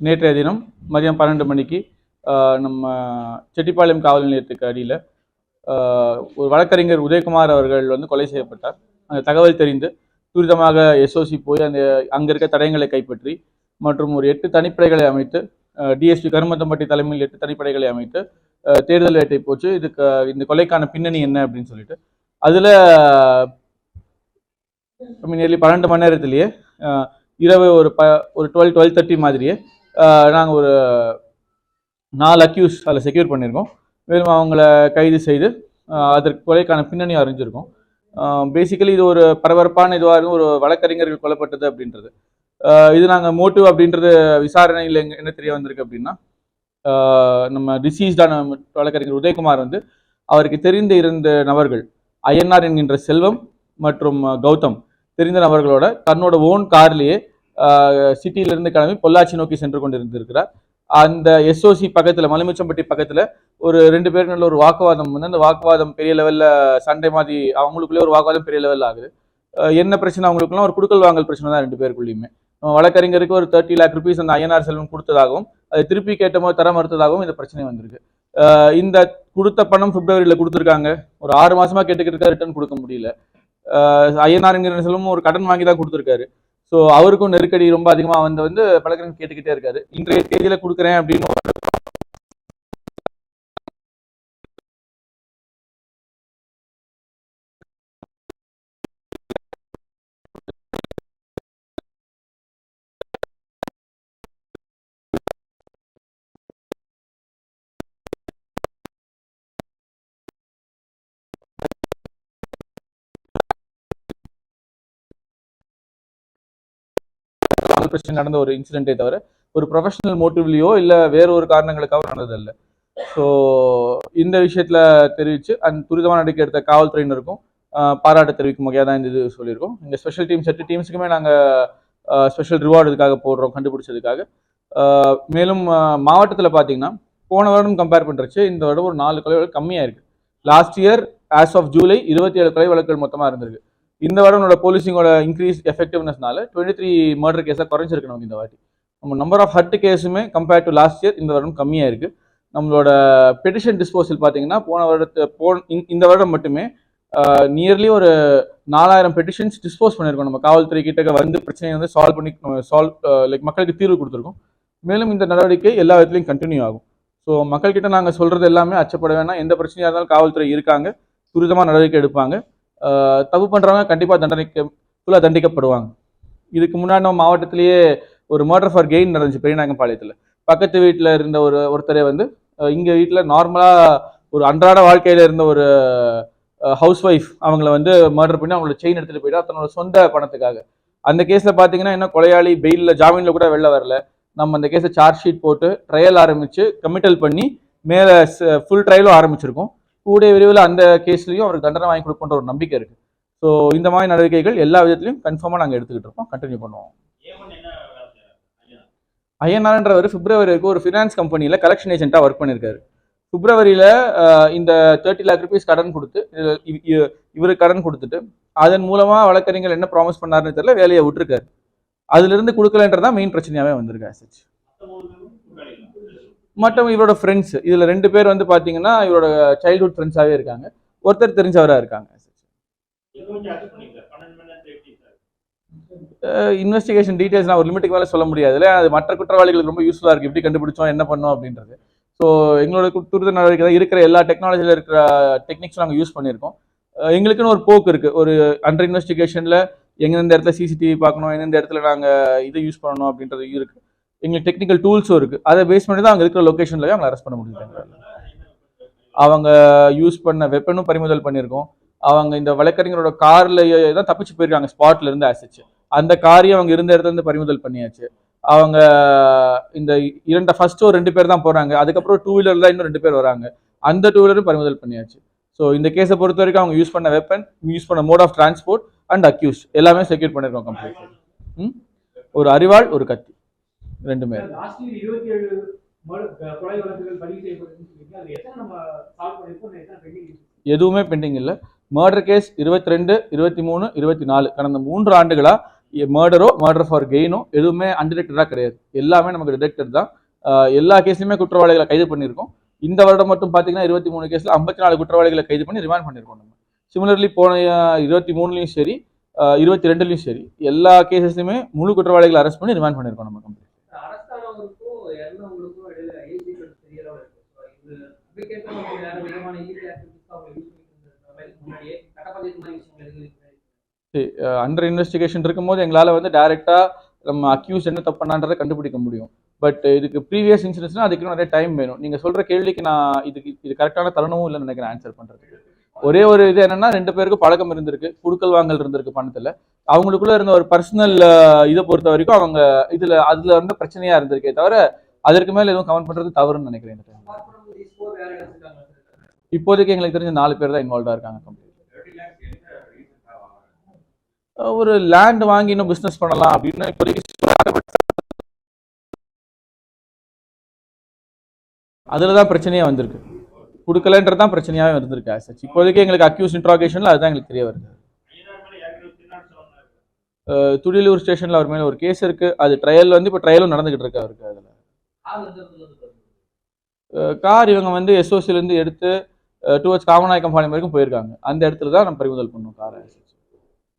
நேற்றைய தினம் மதியம் 12 மணிக்கு நம்ம செட்டிப்பாளையம் காவல் நிலையத்துக்கு அடியில் ஒரு வழக்கறிஞர் உதயகுமார் அவர்கள் வந்து கொலை செய்யப்பட்டார். அந்த தகவல் தெரிந்து துரிதமாக எஸ்ஓசி போய் அங்கே இருக்க தடயங்களை கைப்பற்றி மற்றும் ஒரு 8 தனிப்படைகளை அமைத்து டிஎஸ்பி கருமத்தம்பட்டி தலைமையில் 8 தனிப்படைகளை அமைத்து தேடுதல் வேட்டை போச்சு. இந்த கொலைக்கான பின்னணி என்ன அப்படின்னு சொல்லிட்டு அதில் நியர்லி 12 மணி நேரத்திலேயே இரவு ஒரு 12:30 மாதிரியே நாங்கள் ஒரு 4 அக்யூஸ் அதில் செக்யூர் பண்ணியிருக்கோம். மேலும் அவங்கள கைது செய்து அதற்கு கொலைக்கான பின்னணி அறிஞ்சிருக்கோம். பேசிக்கலி இது ஒரு பரபரப்பான இதுவாக இருக்கும். ஒரு வழக்கறிஞர்கள் கொல்லப்பட்டது அப்படின்றது இது நாங்கள் மோட்டிவ் அப்படின்றது விசாரணையில் என்ன தெரிய வந்திருக்கு அப்படின்னா, நம்ம டிசீஸ்டான வழக்கறிஞர் உதயகுமார் வந்து அவருக்கு தெரிந்து இருந்த நபர்கள் ஐஎன்ஆர் என்கின்ற செல்வம் மற்றும் கௌதம் தெரிந்த நபர்களோட தன்னோட ஓன் கார்லேயே சிட்டியிலிருந்து கிளம்பி பொள்ளாச்சி நோக்கி சென்று கொண்டிருந்திருக்கிறார். அந்த எஸ்ஓசி பக்கத்தில் மலைமுச்சம்பட்டி பக்கத்தில் ஒரு 2 பேருக்கு ஒரு வாக்குவாதம் வந்து அந்த வாக்குவாதம் பெரிய லெவலில் சண்டை மாதிரி அவங்களுக்குள்ளே ஒரு வாக்குவாதம் பெரிய லெவலில் ஆகுது. என்ன பிரச்சனை அவங்களுக்குலாம் ஒரு குடுக்கல் வாங்கல் பிரச்சனை தான் 2 பேருக்குள்ளேயுமே. வழக்கறிஞருக்கு ஒரு 30 lakh rupees அந்த ஐஎன்ஆர் செல்வம் கொடுத்ததாகவும் அதை திருப்பி கேட்டபோது தர மறுத்ததாகவும் இந்த பிரச்சனை வந்திருக்கு. இந்த கொடுத்த பணம் பிப்ரவரியில் கொடுத்துருக்காங்க. ஒரு 6 மாசமா கேட்டுக்கிட்டு இருக்கா, ரிட்டர்ன் கொடுக்க முடியல. ஐஎன்ஆர்ங்கிற செல்வமும் ஒரு கடன் வாங்கி தான் கொடுத்துருக்காரு. ஸோ அவருக்கும் நெருக்கடி ரொம்ப அதிகமாக வந்து வழக்கறிஞர் கேட்டுக்கிட்டே இருக்காரு. இன்றைய தேதியில் கொடுக்குறேன் அப்படின்னு பிரச்சனை நடந்த ஒரு இன்சிடென்ட்டே தவிர ஒரு ப்ரொஃபஷனல் மோட்டிவ்லையோ இல்லை வேற ஒரு காரணங்களுக்காக நடந்ததில்லை. ஸோ இந்த விஷயத்தில் தெரிவித்து அந்த துரிதமான நடவடிக்கை எடுத்த காவல்துறையினருக்கும் பாராட்டு தெரிவிக்கும் வகையாக தான் இந்த இது சொல்லியிருக்கோம். இந்த ஸ்பெஷல் டீம் 8 டீம்ஸுக்குமே நாங்கள் ஸ்பெஷல் ரிவார்டு இதுக்காக போடுறோம், கண்டுபிடிச்சதுக்காக. மேலும் மாவட்டத்தில் பார்த்தீங்கன்னா போன வருடம் கம்பேர் பண்ணுறச்சு இந்த வருடம் ஒரு 4 கொலை வழக்கு கம்மியாக இருக்குது. Last year as of July 27 கொலை வழக்குகள் மொத்தமாக இருந்திருக்கு. இந்த வருடனோட போலீசிங்கோட இன்க்ரீஸ் எஃபெக்டிவ்னஸ்னால 23 மர்டர் கேஸாக குறைஞ்சிருக்கு நமக்கு இந்த வாட்டி. நம்ம நம்பர் ஆஃப் ஹர்ட் கேஸுமே கம்பேர்ட் டு லாஸ்ட் இயர் இந்த வருடம் கம்மியாக இருக்குது. நம்மளோட பெட்டிஷன் டிஸ்போசல் பார்த்தீங்கன்னா இந்த வருடம் மட்டுமே நியர்லி ஒரு 4000 பெட்டிஷன்ஸ் டிஸ்போஸ் பண்ணியிருக்கோம். நம்ம காவல்துறை கிட்ட வந்து பிரச்சனையை வந்து சால்வ் பண்ணி லைக் மக்களுக்கு தீர்வு கொடுத்துருக்கோம். மேலும் இந்த நடவடிக்கை எல்லா விதத்துலையும் கண்டினியூ ஆகும். ஸோ மக்கள்கிட்ட நாங்கள் சொல்கிறது எல்லாமே அச்சப்பட வேணாம். எந்த பிரச்சனையாக இருந்தாலும் காவல்துறை இருக்காங்க, துரிதமாக நடவடிக்கை எடுப்பாங்க. தப்பு பண்ணுறவங்க கண்டிப்பாக ஃபுல்லாக தண்டிக்கப்படுவாங்க. இதுக்கு முன்னாடி நம்ம மாவட்டத்திலேயே ஒரு மர்டர் ஃபார் கெயின் நடந்துச்சு பெரியநாயக்கம்பாளையத்தில். பக்கத்து வீட்டில் இருந்த ஒருத்தரை வந்து இங்கே வீட்டில் நார்மலாக ஒரு அன்றாட வாழ்க்கையில் இருந்த ஒரு ஹவுஸ் ஒய்ஃப் அவங்கள வந்து மர்டர் பண்ணி அவங்களோட செயின் எடுத்துகிட்டு போயிட்டா தன்னோட சொந்த பணத்துக்காக. அந்த கேஸில் பார்த்தீங்கன்னா இன்னும் கொலையாளி பெயிலில் ஜாமீனில் கூட வெளில வரல. நம்ம அந்த கேஸை சார்ஜ் ஷீட் போட்டு ட்ரையல் ஆரம்பித்து கமிட்டல் பண்ணி மேலே ஃபுல் ட்ரையலும் ஆரம்பிச்சிருக்கோம். கூடிய விரைவில் அந்த கேஸ்லையும் அவருக்கு தண்டனை வாங்கி கொடுப்போன்ற ஒரு நம்பிக்கை இருக்கு. ஸோ இந்த மாதிரி நடவடிக்கைகள் எல்லா விதத்திலையும் கன்ஃபார்மாக நாங்கள் எடுத்துக்கிட்டு இருக்கோம், கண்டினியூ பண்ணுவோம். ஐஎன்ஆர்ன்றவர் பிப்ரவரி வரைக்கும் ஒரு ஃபினான்ஸ் கம்பெனியில் கலெக்ஷன் ஏஜென்ட்டாக ஒர்க் பண்ணியிருக்காரு. பிப்ரவரியில் இந்த 30 lakh rupees கடன் கொடுத்து இவருக்கு கடன் கொடுத்துட்டு அதன் மூலமாக வழக்கறிஞர் என்ன ப்ராமிஸ் பண்ணாருன்னு தெரியல, வேலையை விட்டுருக்காரு. அதுலேருந்து கொடுக்கலன்றதான் மெயின் பிரச்சனையாகவே வந்திருக்கு. மற்றும் இவரோட ஃப்ரெண்ட்ஸ் இதில் 2 பேர் வந்து பார்த்தீங்கன்னா இவரோட சைல்ட்ஹுட் ஃப்ரெண்ட்ஸாகவே இருக்காங்க. ஒருத்தர் தெரிஞ்சவராக இருக்காங்க. இன்வெஸ்டிகேஷன் டீட்டெயில்ஸ் நான் ஒரு லிமிட்டுக்கு மேலே சொல்ல முடியாதுல்ல. அது மற்ற குற்றவாளிகளுக்கு ரொம்ப யூஸ்ஃபுல்லாக இருக்குது, எப்படி கண்டுபிடிச்சோம் என்ன பண்ணோம் அப்படின்றது. ஸோ எங்களோட துரித நடவடிக்கை தான் இருக்கிற எல்லா டெக்னாலஜியில் இருக்கிற டெக்னிக்ஸும் நாங்கள் யூஸ் பண்ணியிருக்கோம். எங்களுக்குன்னு ஒரு போக்கு இருக்குது. ஒரு அண்டர் இன்வெஸ்டிகேஷனில் எந்தெந்த இடத்துல சிசிடிவி பார்க்கணும், எந்தெந்த இடத்துல நாங்கள் இதை யூஸ் பண்ணணும் அப்படின்றது இருக்குது. எங்களுக்கு டெக்னிக்கல் டூல்ஸும் இருக்குது. அதை பேஸ் பண்ணி தான் அங்கே இருக்கிற லொக்கேஷன்லேயே அவங்க அரெஸ்ட் பண்ண முடியுது. அவங்க யூஸ் பண்ண வெப்பனும் பறிமுதல் பண்ணியிருக்கோம். அவங்க இந்த வழக்கறிஞரோட கார்லேயே தான் தப்பிச்சு போயிருக்காங்க ஸ்பாட்ல இருந்து ஆசிச்சு. அந்த காரையும் அவங்க இருந்த இடத்துல இருந்து பறிமுதல் பண்ணியாச்சு. அவங்க இந்த ஃபர்ஸ்ட் ஒரு 2 பேர் தான் போறாங்க. அதுக்கப்புறம் 2 வீலர்ல தான் இன்னும் 2 பேர் வராங்க. அந்த 2 வீலரும் பறிமுதல் பண்ணியாச்சு. ஸோ இந்த கேஸை பொறுத்த வரைக்கும் அவங்க யூஸ் பண்ண வெப்பன், யூஸ் பண்ண mode of transport and accused எல்லாமே செக்யூர் பண்ணியிருக்கோம் கம்ப்ளீட். ஒரு அரிவாள், ஒரு கத்தி, 2மே. எதுவுமே பெண்டிங் இல்லை. மர்டர் கேஸ் 22, 23, 24 கடந்த 3 ஆண்டுகளா மர்டர் ஃபார் கெயினோ எதுவுமே அன்டிடெக்டடாக கிடையாது. எல்லாமே நமக்கு டிடெக்டட் தான். எல்லா கேஸ்லையுமே குற்றவாளிகளை கைது பண்ணியிருக்கோம். இந்த வருடம் மட்டும் பார்த்தீங்கன்னா 23 கேஸில் 54 குற்றவாளிகளை கைது பண்ணி ரிமாண்ட் பண்ணியிருக்கோம் நம்ம. சிமிலர்லி போன 23லையும் சரி 22லையும் சரி எல்லா கேசஸ்லையுமே முழு குற்றவாளிகளை அரெஸ்ட் பண்ணி ரிமாண்ட் பண்ணியிருக்கோம் நம்ம கம்பெனி. அண்டர் இன்வெஸ்டிகேஷன் இருக்கும்போது எங்களால் வந்து டைரெக்டாக நம்ம அக்யூஸ் என்ன தப்பு பண்ணான்றதை கண்டுபிடிக்க முடியும். பட் இதுக்கு ப்ரீவியஸ் இன்சிடென்ட்ஸ்னால் அதுக்கு நிறைய டைம் வேணும். நீங்கள் சொல்கிற கேள்விக்கு நான் இது கரெக்டான தருணமும் இல்லைன்னு நினைக்கிறேன் ஆன்சர் பண்ணுறதுக்கு. ஒரே ஒரு இது என்னன்னா 2 பேருக்கும் பழக்கம் இருந்திருக்கு, குடுக்கல் வாங்கல் இருந்திருக்கு பணத்தில். அவங்களுக்குள்ள இருந்த ஒரு பர்சனல் இதை பொறுத்த வரைக்கும் அவங்க அதில் வந்து பிரச்சனையாக இருந்திருக்கே தவிர அதற்கு மேலே எதுவும் கமெண்ட் பண்ணுறது தவறுன்னு நினைக்கிறேன். இப்போதைக்கு எங்களுக்கு தெரிஞ்ச 4 பேர் தான் இன்வால்வ்டாக இருக்காங்க கம்பெனி. ஒரு லேண்ட் வாங்கி இன்னும் பிஸ்னஸ் பண்ணலாம் அப்படின்னு இப்போதைக்கு அதில் தான் பிரச்சனையாக வந்திருக்கு. கொடுக்கலன்றது தான் பிரச்சனையாகவே வந்திருக்கு ஆசச். இப்போதைக்கு எங்களுக்கு அக்யூஸ் இன்ட்ராகேஷனில் அதுதான் எங்களுக்கு தெரிய வருது. துடியலூர் ஸ்டேஷனில் அவர் மேலே ஒரு கேஸ் இருக்குது. அது ட்ரையல் வந்து இப்போ ட்ரையலும் நடந்துகிட்டு இருக்கு அவருக்கு. அதில் கார் இவங்க வந்து எஸ்ஓசிலேருந்து எடுத்து டுவர்ட்ஸ் காமநாயக்கம் பாளையம் வரைக்கும் போயிருக்காங்க. அந்த இடத்துல தான் நம்ம பறிமுதல் பண்ணோம் காரை.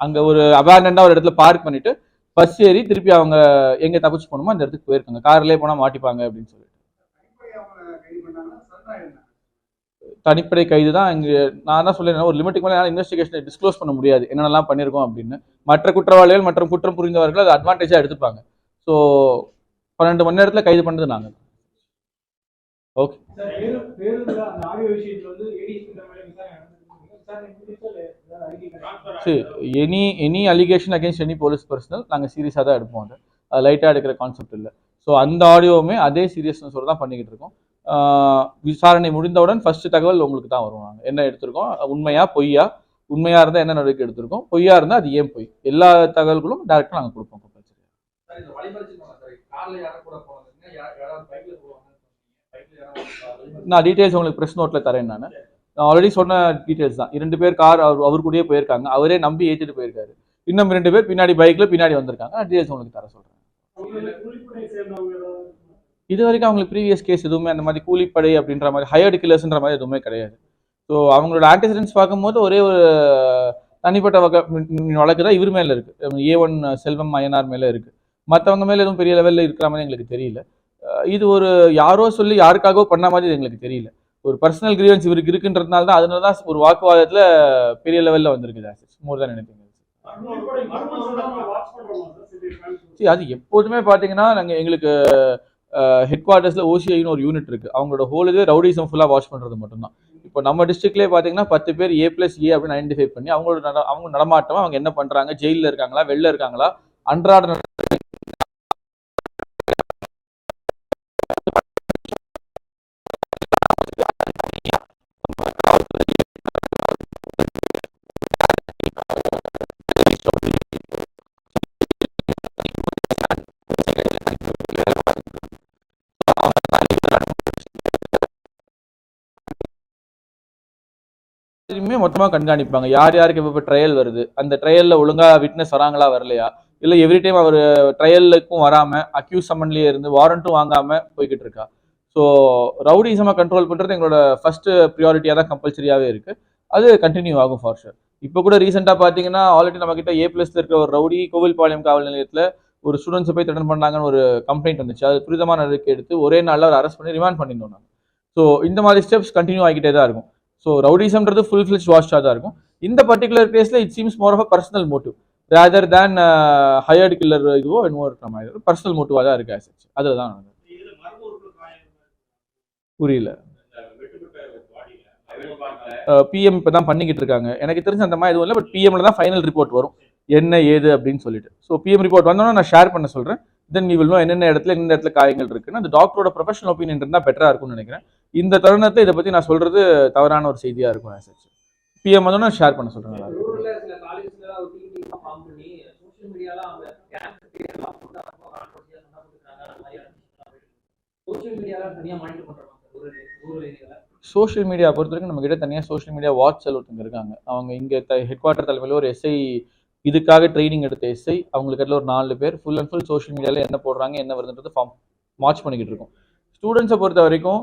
அங்கே ஒரு அபேண்டண்டாக ஒரு இடத்துல பார்க் பண்ணிட்டு பஸ் ஏறி திருப்பி அவங்க எங்கே தப்பிச்சு போகணுமோ அந்த இடத்துக்கு போயிருக்காங்க. கார்லேயே போனால் மாட்டிப்பாங்க அப்படின்னு சொல்லிட்டு தனிப்படை கைது தான். இங்கே நான் தான் சொல்லியிருந்தேன், ஒரு லிமிட்டுக்கு மேலே இன்வெஸ்டிகேஷனை டிஸ்க்ளோஸ் பண்ண முடியாது என்னென்னலாம் பண்ணியிருக்கோம் அப்படின்னு. மற்ற குற்றவாளிகள் மற்றும் குற்றம் புரிந்தவர்கள் அது அட்வான்டேஜாக எடுத்துப்பாங்க. ஸோ 12 மணி நேரத்தில் கைது பண்ணது நாங்கள். Okay, any allegation against any police personal நாங்கள் சீரியஸாக தான் எடுப்போம். அது லைட்டாக எடுக்கிற கான்செப்ட் இல்லை. ஸோ அந்த ஆடியோவுமே அதே சீரியஸ்னஸோடு தான் பண்ணிக்கிட்டு இருக்கோம். விசாரணை முடிந்தவுடன் ஃபர்ஸ்ட் தகவல் உங்களுக்கு தான் வரும். நாங்கள் என்ன எடுத்திருக்கோம், உண்மையா பொய்யா, உண்மையாக இருந்தால் என்ன நடவடிக்கை எடுத்திருக்கோம், பொய்யா இருந்தால் அது ஏன் பொய், எல்லா தகவல்களும் டேரெக்டாக நாங்கள் கொடுப்போம். நான் டீட்டெயில்ஸ் உங்களுக்கு ப்ரெஸ் நோட்டில் தரேன். நான் ஆல்ரெடி சொன்ன டீட்டெயில்ஸ் தான். 2 பேர் கார் அவர் கூடயே போயிருக்காங்க, அவரே நம்பி ஏற்றிட்டு போயிருக்காரு. இன்னும் 2 பேர் பின்னாடி பைக்கில் பின்னாடி வந்திருக்காங்க. டீட்டெயில்ஸ் உங்களுக்கு தர சொல்கிறேன். இது வரைக்கும் அவங்களுக்கு ப்ரீவியஸ் கேஸ் எதுவுமே அந்த மாதிரி கூலிப்படை அப்படின்ற மாதிரி ஹையர்டு கில்லர்ஸ்ன்ற மாதிரி எதுவுமே கிடையாது. ஸோ அவங்களோட ஆன்டிசிடென்ட்ஸ் பார்க்கும்போது ஒரே ஒரு தனிப்பட்ட வழக்கு தான் இவர் மேலே இருக்குது. A1 செல்வம் ஐயனார் மேலே இருக்குது. மற்றவங்க மேலே எதுவும் பெரிய லெவலில் இருக்கிற மாதிரி எங்களுக்கு தெரியல. இது ஒரு யாரோ சொல்லி யாருக்காகவோ பண்ண மாதிரி எங்களுக்கு தெரியல. ஒரு பர்சனல் கிரீவன்ஸ் இவருக்கு இருக்குன்றதுனால தான், அதனால தான் ஒரு வாக்குவாதத்தில் பெரிய லெவலில் வந்திருக்குது. மோர் தான் நினைப்பீங்க. அது எப்போதுமே பார்த்தீங்கன்னா நாங்கள் எங்களுக்கு ஹெட் குவார்ட்டர்ஸில் OCIன்னு ஒரு யூனிட் இருக்குது. அவங்களோட ஹோல் இது ரவுடிசம் ஃபுல்லாக வாட்ச் பண்ணுறது மட்டும்தான். இப்போ நம்ம டிஸ்ட்ரிக்ட்லேயே பார்த்தீங்கன்னா 10 பேர் A+A அப்படின்னு ஐடென்டிஃபை பண்ணி அவங்க நடமாட்டம், அவங்க என்ன பண்ணுறாங்க, ஜெயிலில் இருக்காங்களா, வெளில இருக்காங்களா, அன்றாட மொத்தமாக கண்காணிப்பாங்க. யார் யாருக்கு இப்போ ட்ரையல் வருது, அந்த ட்ரையலில் ஒழுங்காக விட்னஸ் வராங்களா வரலையா, இல்லை எவ்ரி டைம் அவர் ட்ரையலுக்கும் வராமல் அக்யூஸ் சம்மன்லேயே இருந்து வாரண்ட்டும் வாங்காமல் போய்கிட்டு இருக்கா. ஸோ ரவுடிசமாக கண்ட்ரோல் பண்ணுறது எங்களோட ஃபர்ஸ்ட் ப்ரியாரிட்டியாக தான் கம்பல்சரியாகவே இருக்குது. அது கண்டினியூ ஆகும் ஃபார் ஷூர். இப்போ கூட ரீசெண்டாக பார்த்தீங்கன்னா ஆல்ரெடி நம்மக்கிட்ட A+ இருக்கிற ஒரு ரவுடி கோவில்பாளையம் காவல் நிலையத்தில் ஒரு ஸ்டூடெண்ட்ஸை போய் த்ரெட்டன் பண்ணாங்கன்னு ஒரு கம்ப்ளைண்ட் வந்துச்சு. அது துரிதமான நடவடிக்கை எடுத்து ஒரே நாளில் அவர் அரெஸ்ட் பண்ணி ரிமாண்ட் பண்ணியிருந்தோம் நாங்கள். ஸோ இந்த மாதிரி ஸ்டெப்ஸ் கண்டினியூ ஆகிட்டே தான் இருக்கும். ஸோ ரவுடிசம்ன்றது ஃபுல் ஃபிளெஜ்ட் வாட்சாக தான் இருக்கும். இந்த பர்டிகுலர் கேஸில் it seems more of a personal motive rather than hired killer இதுவோ என்னவோ இருக்கிற மாதிரி பர்சனல் மோட்டிவாக தான் இருக்குது ஆசச். அதில் தான் புரியல. PM இப்போ தான் பண்ணிக்கிட்டு இருக்காங்க. எனக்கு தெரிஞ்ச அந்த மாதிரி எதுவும் இல்லை. பட் PMல தான் ஃபைனல் ரிப்போர்ட் வரும் என்ன ஏது அப்படின்னு சொல்லிட்டு. ஸோ PM ரிப்போர்ட் வந்தோன்னா நான் ஷேர் பண்ண சொல்கிறேன். தென் வி வில் நோ என்னென்ன இடத்துல காயங்கள் இருக்குன்னு. அந்த டாக்டரோட ப்ரொஃபஷனல் ஒப்பீனியன் இருந்தால் பெட்டராக இருக்கும்னு நினைக்கிறேன். இந்த தருணத்தை இதை பற்றி நான் சொல்கிறது தவறான ஒரு செய்தியாக இருக்கும் ஆசச். PM வந்தோன்னா ஷேர் பண்ண சொல்கிறேன். சோஷியல் மீடியா பொறுத்த வரைக்கும் நம்ம கிட்ட தனியாக சோஷியல் மீடியா வாட்ச் செல் ஒருத்தங்க இருக்காங்க. அவங்க இங்கே ஹெட் குவார்ட்டர் தலைமையில் ஒரு SI இதுக்காக ட்ரைனிங் எடுத்த எஸ்ஐ அவங்களுக்கு அதில் ஒரு 4 பேர் ஃபுல் அண்ட் ஃபுல் சோஷியல் மீடியாவில் என்ன போடுறாங்க என்ன வருதுன்றது மார்ச் பண்ணிக்கிட்டு இருக்கோம். ஸ்டூடெண்ட்ஸை பொறுத்த வரைக்கும்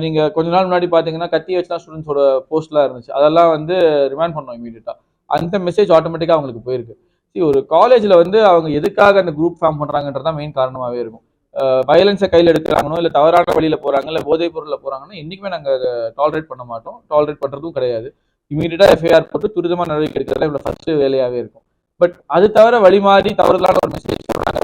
நீங்கள் கொஞ்ச நாள் முன்னாடி பார்த்தீங்கன்னா கத்தி வச்சு தான் ஸ்டூடெண்ட்ஸோட போஸ்ட்லாம் இருந்துச்சு, அதெல்லாம் வந்து ரிமைண்ட் பண்ணோம் இமீடியட்டாக. அந்த மெசேஜ் ஆட்டோமேட்டிக்காக அவங்களுக்கு போயிருக்கு. ஒரு காலேஜில் வந்து அவங்க எதுக்காக அந்த குரூப் ஃபார்ம் பண்ணுறாங்கன்றது தான் மெயின் காரணமாகவே இருக்கும். வயலன்ஸை கையில் எடுக்கிறாங்கனோ இல்லை தவறான வழியில் போகிறாங்க இல்லை போதைப் பொருளில் போகிறாங்கன்னா என்றைக்குமே நாங்கள் அதை டாலரேட் பண்ண மாட்டோம், டாலரேட் பண்ணுறதும் கிடையாது. இமீடியட்டாக எஃப்ஐஆர் போட்டு துரிதமாக நடவடிக்கை எடுக்கிறதா இவ்வளோ ஃபர்ஸ்ட் வேலையாகவே இருக்கும். பட் அது தவிர வழி மாறி தவறுதலான ஒரு மெசேஜ் சொல்றாங்க.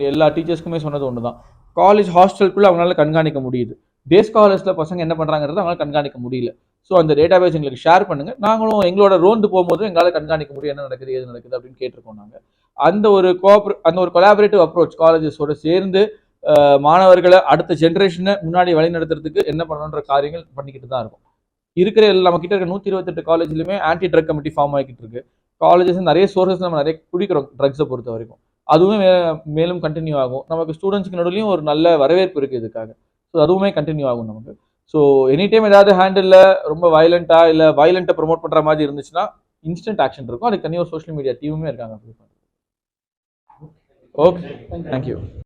எல்லா டீச்சர்ஸ்க்குமே சொன்னது ஒன்று தான், காலேஜ் ஹாஸ்டலுக்குள்ள அவங்களால கண்காணிக்க முடியுது, டே ஸ்காலர்ஸில் பசங்க என்ன பண்ணுறாங்கிறத அவங்களால கண்காணிக்க முடியல. ஸோ அந்த டேட்டா பேஸ் எங்களுக்கு ஷேர் பண்ணுங்க, நாங்களும் எங்களோட ரோந்து போகும்போது எங்களால் கண்காணிக்க முடியும் என்ன நடக்குது ஏது நடக்குது அப்படின்னு கேட்டிருக்கோம். நாங்கள் அந்த ஒரு கொலாபரேட்டிவ் அப்ரோச் காலேஜஸோட சேர்ந்து மாணவர்களை அடுத்த ஜென்ரேஷனை முன்னாடி வழி நடத்துறதுக்கு என்ன பண்ணணுன்ற காரியங்கள் பண்ணிக்கிட்டு தான் இருக்கும். இருக்கிற நம்ம கிட்ட இருக்க 128 காலேஜ்லையுமே ஆன்டி ட்ரக் கமிட்டி ஃபார்ம் ஆகிட்டு இருக்கு. காலேஜஸ் நிறைய சோர்சஸ் நம்ம நிறைய குடிக்கிறோம் ட்ரக்ஸை பொறுத்த வரைக்கும், அதுவுமே மேலும் கண்டினியூ ஆகும். நமக்கு ஸ்டூடெண்ட்ஸ்க்கு நடுவுலையும் ஒரு நல்ல வரவேற்பு இருக்குது இதுக்காக. ஸோ அதுவுமே கண்டினியூ ஆகும் நமக்கு. ஸோ எனி டைம் ஏதாவது ஹேண்டில் ரொம்ப வயலண்டா இல்லை வயலண்ட்டை ப்ரொமோட் பண்ணுற மாதிரி இருந்துச்சுன்னா இன்ஸ்டன்ட் ஆக்ஷன் இருக்கும். அதுக்கு தனியாக ஒரு சோஷியல் மீடியா டீமுமே இருக்காங்க. Okay, thank you.